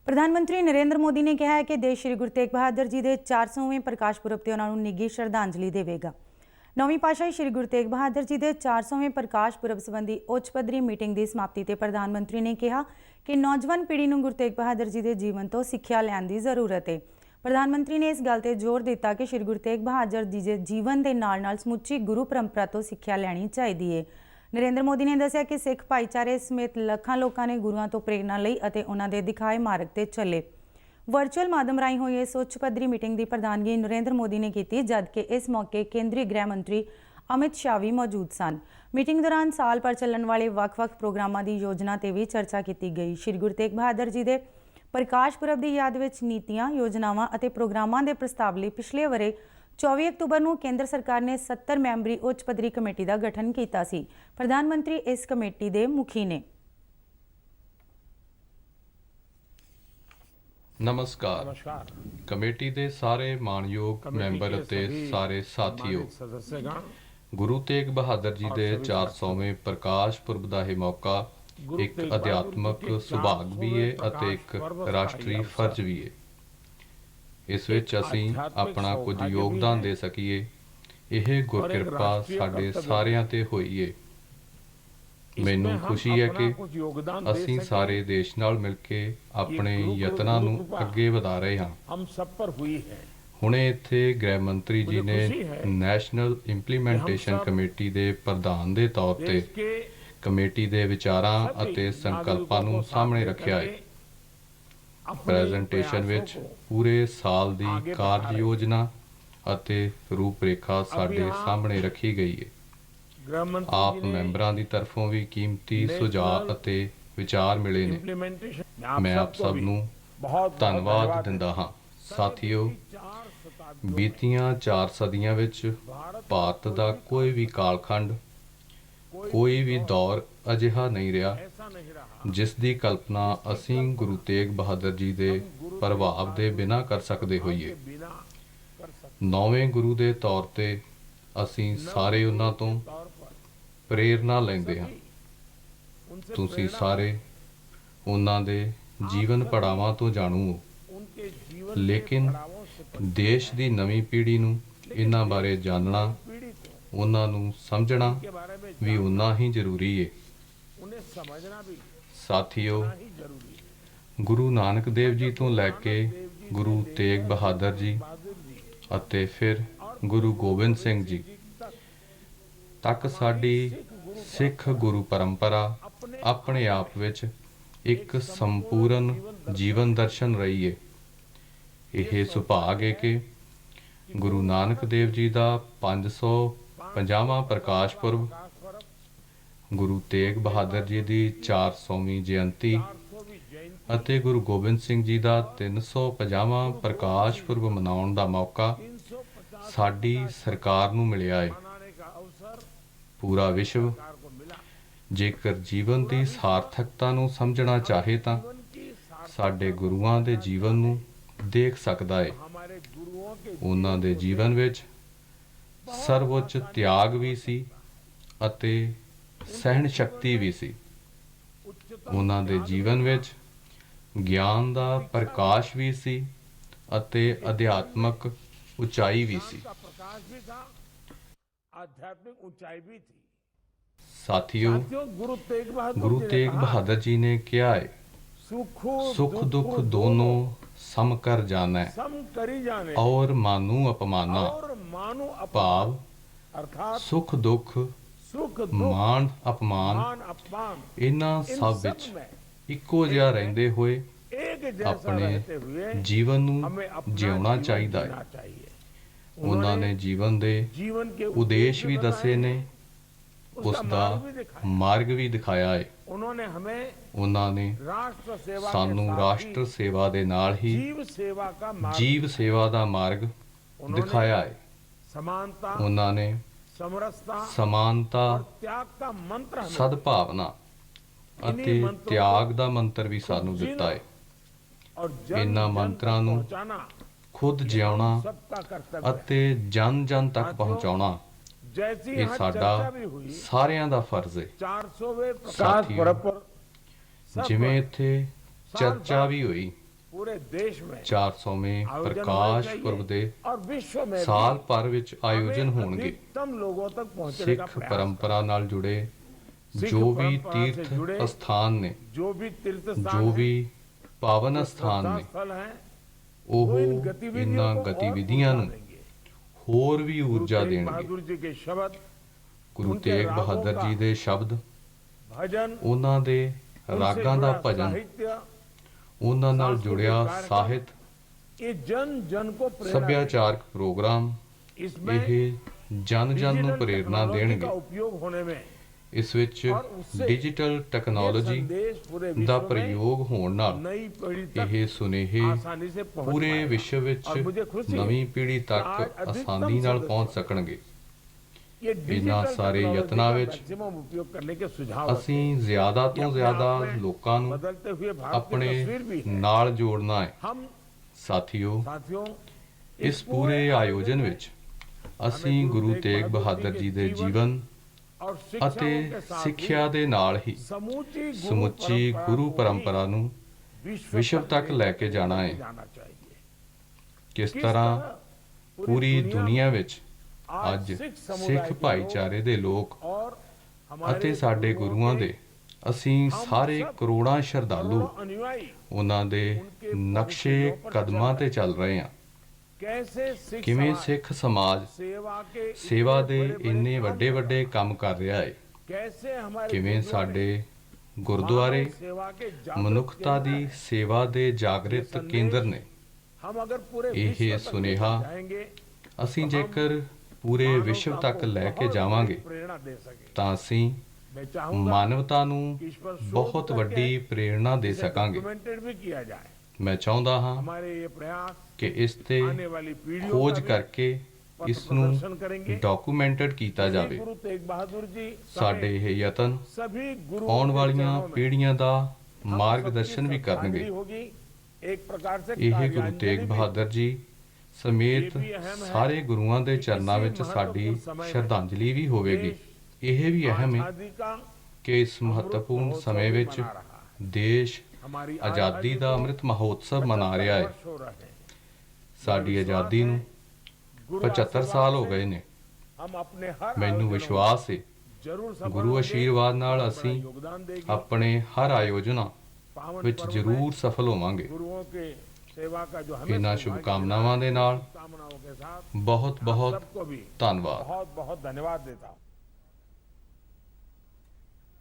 प्रधानमंत्री नरेंद्र मोदी ने कहा है कि देश श्री गुरु तेग बहादुर जी के 400वें प्रकाश पुरब ते उन्हां नूं निੱਘੀ श्रद्धांजलि देवेगा। नौवीं पातशाही श्री गुरु तेग बहादुर जी के 400वें प्रकाश पुरब संबंधी उच्च पद्धरी मीटिंग की समाप्ति ते प्रधानमंत्री ने कहा कि नौजवान पीढ़ी नूं गुरु तेग बहादुर जी के जीवन तो सिक्ख्या लैण की जरूरत है। प्रधानमंत्री ने इस गल ते जोर दिता कि श्री गुरु तेग बहादुर जी के जीवन के नाल समुची गुरु परंपरा तो सिक्ख्या लैनी चाहिए है। नरेंद्र मोदी ने दस्सिया कि सिख भाईचारे समेत लखां लोगों ने गुरुआं तो प्रेरणा लई अते उन्हां दे दिखाए मार्ग ते चले। वर्चुअल माध्यम राही हुई इस उच्च पद्धरी मीटिंग की प्रधानगी नरेंद्र मोदी ने की, जबकि इस मौके केंद्रीय गृह मंत्री अमित शाह भी मौजूद सन। मीटिंग दौरान साल भर चलण वाले वक्-वक् प्रोग्रामां की योजना ते भी चर्चा की गई। श्री गुरु तेग बहादुर जी के प्रकाश पुरब की याद विच नीतियां, योजनावां अते प्रोग्रामां दे प्रस्ताव लई पिछले वरे 24 अक्तूबर को केंद्र सरकार ने 70 मैंबरी उच्च पद्धरी कमेटी का गठन किया सी। प्रधानमंत्री इस कमेटी के मुखी ने। नमस्कार। कमेटी के सारे मानयोग मैंबर अते सारे साथियों, गुरु तेग बहादुर जी के 400वें प्रकाश पुरब का यह मौका एक अध्यात्मक सुभाग भी है अते एक राष्ट्रीय फर्ज भी है। इस विच असीं अपना कुछ योगदान दे सकीए, यह गुरकिरपा साडे सारियां ते होई है। मैनूं खुशी है कि असीं सारे देश नाल मिल के अपने यत्नां नूं अगे वधा रहे हां। हम सब पर हुई है। हुणे इत्थे गृह मंत्री जी ने नैशनल इंप्लीमेंटेशन कमेटी दे प्रधान दे तौर ते कमेटी दे विचारां अते संकल्पां नूं सामने रखिया है। प्रेजेंटेशन विच पूरे साल दी कार्य योजना अते रूपरेखा साडे सामने रखी गई है। आप मैंबरां दी तरफों भी कीमती सुझाव अते विचार मिले ने। मैं आप सब नूं धन्नवाद दिंदा हां। साथियों, बीतियां 4 सदियां विच भारत दा कोई भी कालखंड, कोई भी दौर अजिहा नहीं रहा जिस दी कल्पना असीं गुरु तेग बहादुर जी दे प्रभाव दे बिना कर सकदे होइए। नौवें गुरु दे तौर ते असीं सारे उन्हां तों प्रेरणा लैंदे हां। तुसीं सारे उन्हां दे जीवन पड़ावां तो जाणू हो, लेकिन देश दी नवीं पीढ़ी नूं इन्हां बारे जानना, उन्हां नूं समझना भी उन्ना ही जरूरी है। साथियों, गुरु नानक देव जी तो लैके गुरु तेग बहादुर जी अते फिर गुरु गोबिंद सिंह जी तक साडी सिख गुरु परंपरा अपने आप विच एक संपूर्ण जीवन दर्शन रही है। यह सुभाग है कि गुरु नानक देव जी का 550वां प्रकाश पुरब, गुरु तेग बहादुर जी की 400वीं जयंती अते गुरु गोबिंद सिंह जी का 350वां प्रकाश पुरब मनाउण दा मौका साडी सरकार नूं मिलिया है। पूरा विश्व जेकर जीवन की सार्थकता नूं समझना चाहे तां साडे गुरुआं दे जीवन नूं देख सकदा है। उन्हां दे जीवन विच सर्वोच्च त्याग भी सी अते सहन शक्ति भी सी। उन्हां दे जीवन विच ज्ञान दा प्रकाश भी सी अते आध्यात्मक उचाई भी सी। साथियों, गुरु तेग बहादुर जी ने क्या है, सुख दुख दोनों सम कर जाना है और मानू अपमाना। भाव सुख दुख, मान अपमान इन्हां सब विच इक्को जिहा रहिंदे होए अपने जीवन नूं जिउणा चाहीदा है। उन्हां ने जीवन दे उद्देश भी दसे ने, उसदा मार्ग भी दिखाया है। उन्हां ने सानू राष्ट्र सेवा दे नाल ही जीव सेवा दा मार्ग दिखाया है। उन्हां ने समानता, सद्भावना अते त्याग दा मंत्र भी सानू दिता है। इन्हां मंत्रां नूं खुद जिउणा अते जन जन तक पहुंचाउणा ये साडा सारियां दा फर्ज है। साथियों, जिवें इत्थे चर्चा भी हुई पूरे देश में 400ਵੇਂ आयोजन होने ਪ੍ਰਕਾਸ਼ चाहिए ਪੁਰਬ ਦੇ और विश्व में ਸਾਲ भी ਭਰ ਵਿੱਚ ਆਯੋਜਨ हमें ਹੋਣਗੇ। अधिकतम लोगों तक पहुंचने का ਸਿੱਖ प्रयास ਪਰੰਪਰਾ ਨਾਲ ਜੁੜੇ सिख ਜੋ ਵੀ परंपरा से जुड़े ਤੀਰਥ ਸਥਾਨ ਨੇ, जो भी तीर्थ ਜੋ स्थान ਵੀ हैं, ਪਾਵਨ जो ਸਥਾਨ श्रद्धा ਨੇ, स्थल हैं, ਉਹ वो इन गतिविधियों ਇਹਨਾਂ को और ਗਤੀਵਿਧੀਆਂ ऊर्जा ਨੂੰ देंगे। ਹੋਰ ਵੀ गुरु ਊਰਜਾ तेग ਦੇਣਗੇ। बहादुर जी के शब्द, ਗੁਰੂ उनके ਤੇਗ रागों ਬਹਾਦਰ का ਜੀ ਦੇ ਸ਼ਬਦ, भजन, ਉਹਨਾਂ ਦੇ उनसे ਰਾਗਾਂ ਦਾ जुड़ा ਭਜਨ, साहित्य, ਉਹਨਾਂ ਨਾਲ सांस्कृतिक ਜੁੜਿਆ कार्यक्रम, ਸਾਹਿਤ, ये जन जन को प्रेरणा ਸੱਭਿਆਚਾਰਕ ਪ੍ਰੋਗਰਾਮ, देंगे। इसमें ਇਹ ਜਨ ਜਨ ਨੂੰ डिजिटल ਪ੍ਰੇਰਣਾ टेक्नोलॉजी का ਦੇਣਗੇ। उपयोग होने में ਇਸ ਵਿੱਚ और उससे ਡਿਜੀਟਲ ये ਟੈਕਨੋਲੋਜੀ संदेश पूरे ਦਾ विश्व में ਪ੍ਰਯੋਗ ਹੋਣ ਨਾਲ नई पीढ़ी तक ਇਹ ਸੁਨੇਹੇ आसानी से पहुंच ਪੂਰੇ पाएगा। ਵਿਸ਼ਵ ਵਿੱਚ और मुझे खुशी है ਨਵੀਂ ਪੀੜ੍ਹੀ आज ਤੱਕ अधिकतम ਆਸਾਨੀ ਨਾਲ सदस्य ਪਹੁੰਚ ਸਕਣਗੇ। ये ਇਹਨਾਂ डिजिटल ਸਾਰੇ टेक्नोलॉजी ਯਤਨਾਂ का ਵਿੱਚ मैक्सिमम उपयोग करने के सुझाव ਅਸੀਂ रखते हैं। ਜ਼ਿਆਦਾ ये ਤੋਂ अपने ਜ਼ਿਆਦਾ आप में ਲੋਕਾਂ ਨੂੰ बदलते हुए भारत की ਆਪਣੇ तस्वीर भी है। ਨਾਲ ਜੋੜਨਾ ਹੈ। हम ਸਾਥੀਓ, साथियों ਇਸ ਪੂਰੇ ਆਯੋਜਨ ਵਿੱਚ ਅਸੀਂ ਗੁਰੂ ਤੇਗ ਬਹਾਦਰ ਜੀ ਦੇ ਜੀਵਨ और ਅਤੇ शिक्षाओं के साथ ਸਿੱਖਿਆ ਦੇ ਨਾਲ ਹੀ समूची ਸਮੁੱਚੀ ਗੁਰੂ ਪਰੰਪਰਾ ਨੂੰ ਵਿਸ਼ਵ ਤੱਕ ਲੈ ਕੇ ਜਾਣਾ ਹੈ। जाना चाहिए। ਕਿਸ ਤਰ੍ਹਾਂ ਪੂਰੀ ਦੁਨੀਆ ਵਿੱਚ ਅੱਜ ਸਿੱਖ ਭਾਈਚਾਰੇ ਦੇ ਲੋਕ और ਅਤੇ ਸਾਡੇ ਗੁਰੂਆਂ ਦੇ ਅਸੀਂ ਸਾਰੇ ਕਰੋੜਾਂ ਸ਼ਰਧਾਲੂ अनुयायी ਉਹਨਾਂ ਦੇ ਨਕਸ਼ੇ ਕਦਮਾਂ ਤੇ ਚੱਲ ਰਹੇ ਹਾਂ। कैसे सिख ਕਿਵੇਂ समाज ਸਿੱਖ ਸਮਾਜ सेवा के ਸੇਵਾ ਦੇ बड़े-बड़े ਇੰਨੇ काम ਵੱਡੇ कर ਵੱਡੇ रहा है। ਕੰਮ ਕਰ ਰਿਹਾ ਹੈ। कैसे हमारे ਕਿਵੇਂ गुरुओं ने ਸਾਡੇ ਗੁਰਦੁਆਰੇ मानव सेवा के जागृत ਮਨੁੱਖਤਾ केंद्र ਦੀ हैं। ਸੇਵਾ ਦੇ ਜਾਗਰਿਤ ਕੇਂਦਰ ਨੇ। हम अगर पूरे ਇਹ विश्व तक ਸੁਨੇਹਾ लेकर जाएंगे, ਅਸੀਂ ਜੇਕਰ ਪੂਰੇ ਵਿਸ਼ਵ मानवता ਤੱਕ को ਲੈ ਕੇ बहुत ਜਾਵਾਂਗੇ बड़ी प्रेरणा दे सके। ਤਾਂ ਅਸੀਂ मैं चाहूंगा ਮਾਨਵਤਾ ਨੂੰ कि इस पर शोध ਬਹੁਤ करके ਵੱਡੀ ਪ੍ਰੇਰਣਾ ਦੇ इसे ਸਕਾਂਗੇ। documented भी किया जाए। ਮੈਂ ਚਾਹੁੰਦਾ ਹਾਂ हमारे ये प्रयास ਕਿ ਇਸ ਤੇ आने वाली पीढ़ियों ਖੋਜ का भी ਕਰਕੇ पथ ਇਸ ਨੂੰ प्रदर्शन करेंगे। ਡਾਕੂਮੈਂਟਡ ਕੀਤਾ श्री ਜਾਵੇ। गुरु तेग बहादुर जी ਸਾਡੇ समेत ਇਹ ਯਤਨ सभी गुरुओं ਆਉਣ के ਵਾਲੀਆਂ चरणों में ਪੀੜ੍ਹੀਆਂ ਦਾ हम ਮਾਰਗਦਰਸ਼ਨ ਵੀ सबकी ਕਰਨਗੇ। श्रद्धांजलि होगी। एक प्रकार से ਇਹ ਗੁਰੂ कार्यांजलि ਤੇਗ भी। ਬਹਾਦਰ ਜੀ ਸਮੇਤ ਸਾਰੇ ਗੁਰੂਆਂ ਦੇ ਚਰਨਾਂ ਵਿੱਚ ਸਾਡੀ ਸ਼ਰਧਾਂਜਲੀ ਵੀ ਹੋਵੇਗੀ। ਇਹ ਵੀ ਅਹਿਮ ਹੈ आजादी का ਕਿ ਇਸ ਮਹੱਤਵਪੂਰਨ ਸਮੇਂ ਵਿੱਚ मना रहा है। ਦੇਸ਼ हमारी ਆਜ਼ਾਦੀ ਦਾ ਅੰਮ੍ਰਿਤ ਮਹੋਤਸਵ ਮਨਾ ਰਿਹਾ ਹੈ। वर्ष हो रहे हैं। ਸਾਡੀ ਆਜ਼ਾਦੀ ਨੂੰ गुरु 75 आशीर्वाद ਸਾਲ ਹੋ से ਗਏ ਨੇ। हम अपने हर ਮੈਨੂੰ आयोजनों ਵਿਸ਼ਵਾਸ ਹੈ में जरूर सफल ਗੁਰੂ होंगे, ਆਸ਼ੀਰਵਾਦ ਨਾਲ बड़ा ਅਸੀਂ योगदान देंगे। ਆਪਣੇ हर ਆਯੋਜਨਾਂ पावन ਵਿੱਚ पर्व में ਜ਼ਰੂਰ ਸਫਲ ਹੋਵਾਂਗੇ। गुरुओं के सेवा का जो हमें ਇਹਨਾਂ सौभाग्य ਸ਼ੁਭਕਾਮਨਾਵਾਂ ਦੇ मिला है, ਨਾਲ कामनाओं के साथ ਬਹੁਤ आप ਬਹੁਤ सबको भी ਧੰਨਵਾਦ। बहुत बहुत धन्यवाद देता हूँ।